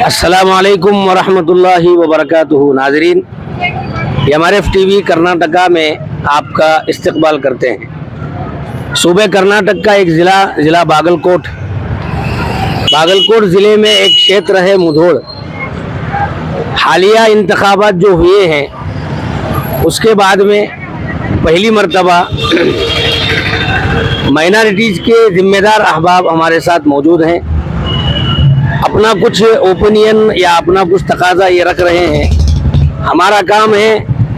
अस्सलामुअलैकुम वरहमतुल्लाहि वबरकातुहू। नाजरीन, MRF TV कर्नाटका में आपका इस्तकबाल करते हैं। सूबे कर्नाटक का एक ज़िला बागलकोट ज़िले में एक क्षेत्र है मुधोल। हालिया इंतखाबात जो हुए हैं उसके बाद में पहली मर्तबा माइनॉरिटीज़ के ज़िम्मेदार अहबाब हमारे साथ मौजूद हैं। अपना कुछ ओपिनियन या अपना कुछ तकाजा ये रख रहे हैं। हमारा काम है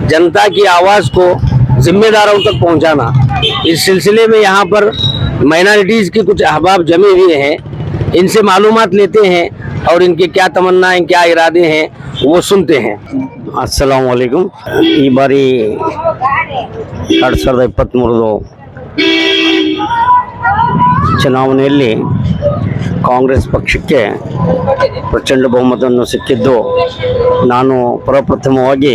जनता की आवाज़ को ज़िम्मेदारों तक पहुंचाना। इस सिलसिले में यहाँ पर माइनॉरिटीज़ के कुछ अहबाब जमे हुए हैं, इनसे मालूमात लेते हैं और इनके क्या तमन्नाएं, क्या इरादे हैं वो सुनते हैं। अस्सलामु अलैकुम। ಈ ಬಾರಿ 2023 ಚುನಾವಣೆಯಲ್ಲಿ ಕಾಂಗ್ರೆಸ್ ಪಕ್ಷಕ್ಕೆ ಪ್ರಚಂಡ ಬಹುಮತವನ್ನು ಸಿಕ್ಕಿದ್ದು, ನಾನು ಪ್ರಪ್ರಥಮವಾಗಿ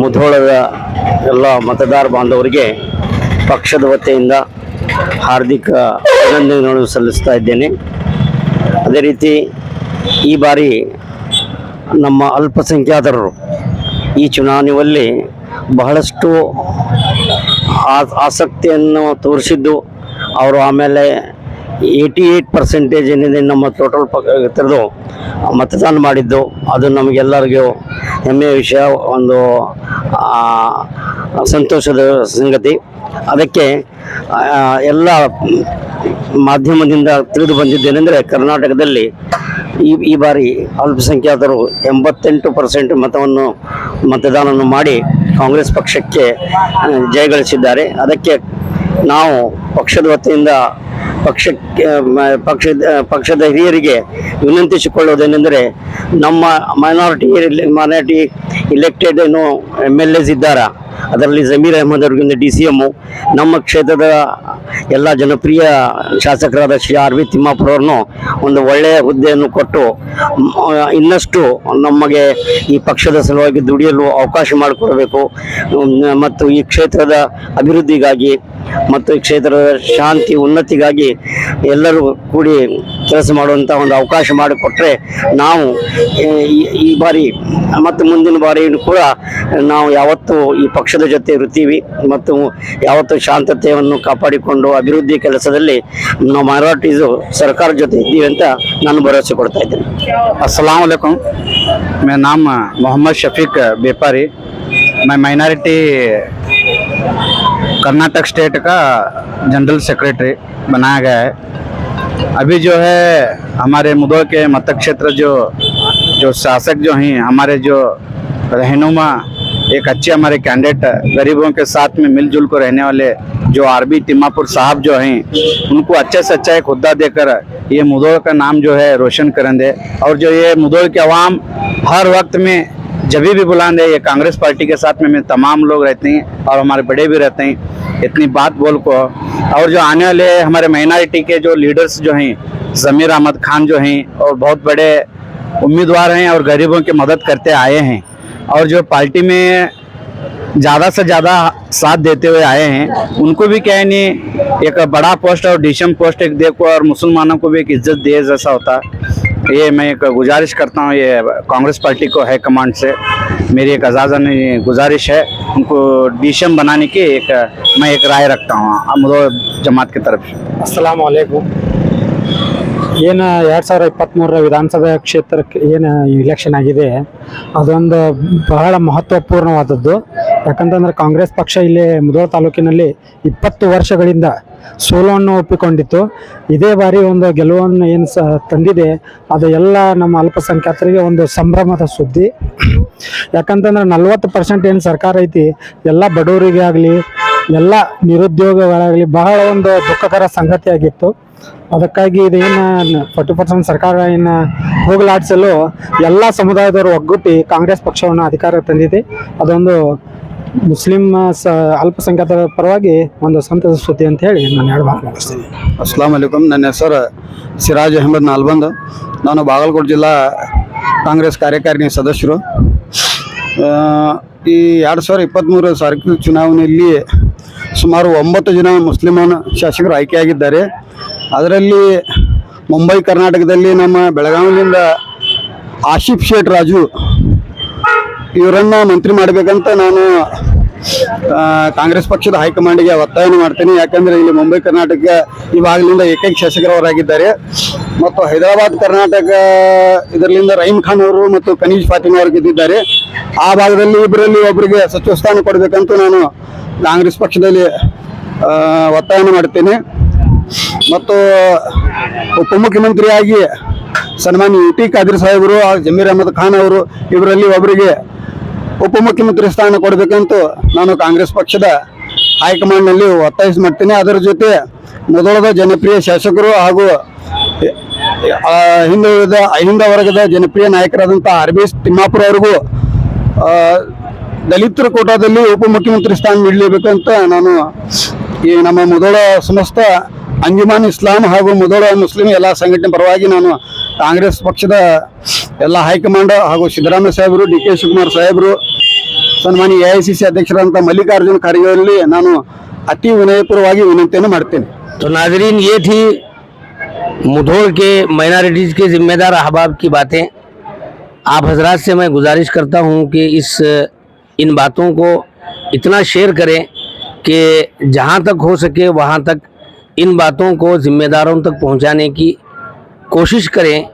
ಮುಧೋಳದ ಎಲ್ಲ ಮತದಾರ ಬಾಂಧವರಿಗೆ ಪಕ್ಷದ ವತಿಯಿಂದ ಹಾರ್ದಿಕ ಅಭಿನಂದನೆಗಳನ್ನು ಸಲ್ಲಿಸ್ತಾ ಇದ್ದೇನೆ. ಅದೇ ರೀತಿ ಈ ಬಾರಿ ನಮ್ಮ ಅಲ್ಪಸಂಖ್ಯಾತರು ಈ ಚುನಾವಣೆಯಲ್ಲಿ ಬಹಳಷ್ಟು ಆಸಕ್ತಿಯನ್ನು ತೋರಿಸಿದ್ದು, ಅವರು ಆಮೇಲೆ 88% ಏನಿದೆ ನಮ್ಮ ಟೋಟಲ್ ತೆರೆದು ಮತದಾನ ಮಾಡಿದ್ದು, ಅದು ನಮಗೆಲ್ಲರಿಗೂ ಹೆಮ್ಮೆಯ ವಿಷಯ, ಒಂದು ಸಂತೋಷದ ಸಂಗತಿ. ಅದಕ್ಕೆ ಎಲ್ಲ ಮಾಧ್ಯಮದಿಂದ ತಿಳಿದು ಬಂದಿದ್ದೇನೆಂದರೆ, ಕರ್ನಾಟಕದಲ್ಲಿ ಈ ಬಾರಿ ಅಲ್ಪಸಂಖ್ಯಾತರು 88% ಮತದಾನವನ್ನು ಮಾಡಿ ಕಾಂಗ್ರೆಸ್ ಪಕ್ಷಕ್ಕೆ ಜಯಗಳಿಸಿದ್ದಾರೆ. ಅದಕ್ಕೆ ನಾವು ಪಕ್ಷದ ವತಿಯಿಂದ ಪಕ್ಷದ ಹಿರಿಯರಿಗೆ ವಿನಂತಿಸಿಕೊಳ್ಳುವುದೇನೆಂದರೆ, ನಮ್ಮ ಮೈನಾರಿಟಿ ಇಲೆಕ್ಟೆಡ್ ಏನು MLAs ಇದ್ದಾರೆ, ಅದರಲ್ಲಿ ಜಮೀರ್ ಅಹಮದ್ ಅವರಿಗೆ DCM, ನಮ್ಮ ಕ್ಷೇತ್ರದ ಎಲ್ಲ ಜನಪ್ರಿಯ ಶಾಸಕರಾದ ಶ್ರೀ RV ತಿಮ್ಮಾಪುರ ಅವರನ್ನು ಒಂದು ಒಳ್ಳೆಯ ಹುದ್ದೆಯನ್ನು ಕೊಟ್ಟು ಇನ್ನಷ್ಟು ನಮಗೆ ಈ ಪಕ್ಷದ ಸಲುವಾಗಿ ದುಡಿಯಲು ಅವಕಾಶ ಮಾಡಿಕೊಡಬೇಕು ಮತ್ತು ಈ ಕ್ಷೇತ್ರದ ಅಭಿವೃದ್ಧಿಗಾಗಿ ಮತ್ತು ಈ ಕ್ಷೇತ್ರದ ಶಾಂತಿ ಉನ್ನತಿಗಾಗಿ ಎಲ್ಲರೂ ಕೂಡಿ ಕೆಲಸ ಮಾಡುವಂಥ ಒಂದು ಅವಕಾಶ ಮಾಡಿಕೊಟ್ರೆ ನಾವು ಈ ಬಾರಿ ಮತ್ತು ಮುಂದಿನ ಬಾರಿಯೂ ಕೂಡ ನಾವು ಯಾವತ್ತೂ ಈ ಪಕ್ಷದ ಜೊತೆ ಇರ್ತೀವಿ ಮತ್ತು ಯಾವತ್ತೂ ಶಾಂತತೆಯನ್ನು ಕಾಪಾಡಿಕೊಂಡು ಅಭಿವೃದ್ಧಿ ಕೆಲಸದಲ್ಲಿ ನಾವು ಮೈನಾರಿಟೀಸು ಸರ್ಕಾರ ಜೊತೆ ಇದ್ದೀವಿ ಅಂತ ನಾನು ಭರವಸೆ ಕೊಡ್ತಾ ಇದ್ದೇನೆ. अस्सलाम वालेकुम। मेरा नाम मोहम्मद शफीक बेपारी। मैं माइनॉरिटी कर्नाटक स्टेट का जनरल सेक्रेटरी बनाया गया है। अभी जो है हमारे मुधोल के मतदान क्षेत्र जो शासक जो हैं, हमारे जो रहनुमा, एक अच्छे हमारे कैंडिडेट, गरीबों के साथ में मिलजुल कर रहने वाले जो RV तिम्मापुर साहब जो हैं, उनको अच्छे से अच्छा एक हुद्दा देकर ये मुधोल का नाम जो है रोशन करेंगे। और जो ये मुधोल के अवाम हर वक्त में जब भी बुलाएंगे, ये कांग्रेस पार्टी के साथ में तमाम लोग रहते हैं और हमारे बड़े भी रहते हैं। इतनी बात बोल को, और जो आने वाले हमारे माइनॉरिटी के जो लीडर्स जो हैं, जमीर अहमद खान जो हैं, और बहुत बड़े उम्मीदवार हैं और गरीबों की मदद करते आए हैं, और जो पार्टी में ज़्यादा से ज़्यादा साथ देते हुए आए हैं, उनको भी क्या है नहीं एक बड़ा पोस्ट और DCM पोस्ट एक देखो, और मुसलमानों को भी एक इज्जत दे जैसा होता। ये मैं एक गुजारिश करता हूँ, ये कांग्रेस पार्टी को हाई कमांड से मेरी एक अजाज़ानी गुजारिश है, उनको DCM बनाने की मैं एक राय रखता हूँ मुधोल जमात की तरफ से। अस्सलाम वालेकुम। ಏನು 2023 ವಿಧಾನಸಭೆ ಕ್ಷೇತ್ರಕ್ಕೆ ಏನು ಇಲೆಕ್ಷನ್ ಆಗಿದೆ, ಅದೊಂದು ಬಹಳ ಮಹತ್ವಪೂರ್ಣವಾದದ್ದು. ಯಾಕಂತಂದರೆ ಕಾಂಗ್ರೆಸ್ ಪಕ್ಷ ಇಲ್ಲಿ ಮುಧೋಳ ತಾಲೂಕಿನಲ್ಲಿ 20 ವರ್ಷಗಳಿಂದ ಸೋಲನ್ನು ಒಪ್ಪಿಕೊಂಡಿತ್ತು. ಇದೇ ಬಾರಿ ಒಂದು ಗೆಲುವನ್ನು ಏನು ತಂದಿದೆ, ಅದು ಎಲ್ಲ ನಮ್ಮ ಅಲ್ಪಸಂಖ್ಯಾತರಿಗೆ ಒಂದು ಸಂಭ್ರಮದ ಸುದ್ದಿ. ಯಾಕಂತಂದ್ರೆ 40% ಏನು ಸರ್ಕಾರ ಐತಿ, ಎಲ್ಲ ಬಡವರಿಗೆ ಆಗಲಿ ಎಲ್ಲ ನಿರುದ್ಯೋಗಗಳಾಗಲಿ ಬಹಳ ಒಂದು ದುಃಖಕರ ಸಂಗತಿಯಾಗಿತ್ತು. ಅದಕ್ಕಾಗಿ ಇದೇನು 40% ಸರ್ಕಾರ ಇನ್ನು ಹೋಗಲಾಡಿಸಲು ಎಲ್ಲ ಸಮುದಾಯದವರು ಒಗ್ಗೂಡಿ ಕಾಂಗ್ರೆಸ್ ಪಕ್ಷವನ್ನು ಅಧಿಕಾರ ತಂದಿದೆ. ಅದೊಂದು ಮುಸ್ಲಿಂ ಅಲ್ಪಸಂಖ್ಯಾತರ ಪರವಾಗಿ ಒಂದು ಸಂತಸ ಸುದ್ದಿ ಅಂತ ಹೇಳಿ ನಾನು 2 ಮಾತು ಮುಗಿಸ್ತೀನಿ. अस्सलाम वालेकुम। ನನ್ನ ಹೆಸರು ಸಿರಾಜ್ ಅಹಮದ್ ನಾಲ್ಬಂದ್. ನಾನು ಬಾಗಲಕೋಟೆ ಜಿಲ್ಲಾ ಕಾಂಗ್ರೆಸ್ ಕಾರ್ಯಕಾರಿಣಿ ಸದಸ್ಯರು. ಈ 2023 ಸಾರ್ವತ್ರಿಕ ಚುನಾವಣೆಯಲ್ಲಿ ಸುಮಾರು 9 ಜನ ಮುಸ್ಲಿಮಾನ್ ಶಾಸಕರು ಆಯ್ಕೆಯಾಗಿದ್ದಾರೆ. ಅದರಲ್ಲಿ ಮುಂಬೈ ಕರ್ನಾಟಕದಲ್ಲಿ ನಮ್ಮ ಬೆಳಗಾವಿಯಿಂದ ಆಶಿಫ್ ಶೇಟ್ ರಾಜು ಇವರನ್ನ ಮಂತ್ರಿ ಮಾಡಬೇಕಂತ ನಾನು ಕಾಂಗ್ರೆಸ್ ಪಕ್ಷದ ಹೈಕಮಾಂಡ್ಗೆ ಒತ್ತಾಯ ಮಾಡ್ತೀನಿ. ಯಾಕಂದ್ರೆ ಇಲ್ಲಿ ಮುಂಬೈ ಕರ್ನಾಟಕ ಇವಾಗಲಿಂದ ಏಕೈಕ ಶಾಸಕರವರಾಗಿದ್ದಾರೆ ಮತ್ತು ಹೈದರಾಬಾದ್ ಕರ್ನಾಟಕ ಇದರಿಂದ ರಹೀಮ್ ಖಾನ್ ಅವರು ಮತ್ತು ಕನೀಜ್ ಫಾತಿಮಾ ಅವರು ಗೆದ್ದಿದ್ದಾರೆ. ಆ ಭಾಗದಲ್ಲಿ ಇಬ್ಬರಲ್ಲಿ ಒಬ್ಬರಿಗೆ ಸಚಿವ ಸ್ಥಾನ ಕೊಡಬೇಕಂತ ನಾನು ಕಾಂಗ್ರೆಸ್ ಪಕ್ಷದಲ್ಲಿ ಒತ್ತಾಯ ಮಾಡ್ತೇನೆ. ಮತ್ತು ಉಪಮುಖ್ಯಮಂತ್ರಿಯಾಗಿ ಸನ್ಮಾನ್ಯ ಯುಟಿ ಖಾದರ್ ಸಾಹೇಬರು ಜಮೀರ್ ಅಹಮದ್ ಖಾನ್ ಅವರು ಇವರಲ್ಲಿ ಒಬ್ಬರಿಗೆ ಉಪಮುಖ್ಯಮಂತ್ರಿ ಸ್ಥಾನ ಕೊಡಬೇಕಂತ ನಾನು ಕಾಂಗ್ರೆಸ್ ಪಕ್ಷದ ಹೈಕಮಾಂಡ್ನಲ್ಲಿ ಒತ್ತಾಯ ಮಾಡ್ತೀನಿ. ಅದರ ಜೊತೆ ಮೊದಲದ ಜನಪ್ರಿಯ ಶಾಸಕರು ಹಾಗೂ ಅಹಿಂದ ವರ್ಗದ ಜನಪ್ರಿಯ ನಾಯಕರಾದಂಥ RBS ತಿಮ್ಮಾಪುರ ಅವರಿಗೂ ದಲಿತರ ಕೋಟಾದಲ್ಲಿ ಉಪಮುಖ್ಯಮಂತ್ರಿ ಸ್ಥಾನ ನೀಡಲೇಬೇಕಂತ ನಾನು ಈ ನಮ್ಮ ಮೊದಲ ಸಮಸ್ತ ಅಂಜುಮಾನ್ ಇಸ್ಲಾಂ ಹಾಗೂ ಮೊದಲ ಮುಸ್ಲಿಂ ಎಲ್ಲ ಸಂಘಟನೆ ಪರವಾಗಿ ನಾನು ಕಾಂಗ್ರೆಸ್ ಪಕ್ಷದ ಎಲ್ಲ ಹೈಕಮಾಂಡ್ ಹಾಗೂ ಸಿದ್ದರಾಮಯ್ಯ ಸಾಹೇಬರು, DK ಶಿವಕುಮಾರ್ ಸಾಹೇಬರು, ಸನ್ಮಾನ್ಯ AICC ಅಧ್ಯಕ್ಷರಾದಂಥ ಮಲ್ಲಿಕಾರ್ಜುನ ಖರ್ಗೆ ಅವರಲ್ಲಿ ನಾನು ಅತಿ ವಿನಯಪೂರ್ವವಾಗಿ ವಿನಂತಿಯನ್ನು ಮಾಡ್ತೇನೆ. तो नाजरीन, ये थी मुधोल के माइनॉरिटीज़ के जिम्मेदार अहबाब की बातें. आप हजरात से मैं गुजारिश करता हूँ कि इन बातों को इतना शेयर करें कि जहाँ तक हो सके वहाँ तक इन बातों को जिम्मेदारों तक पहुँचाने की कोशिश करें.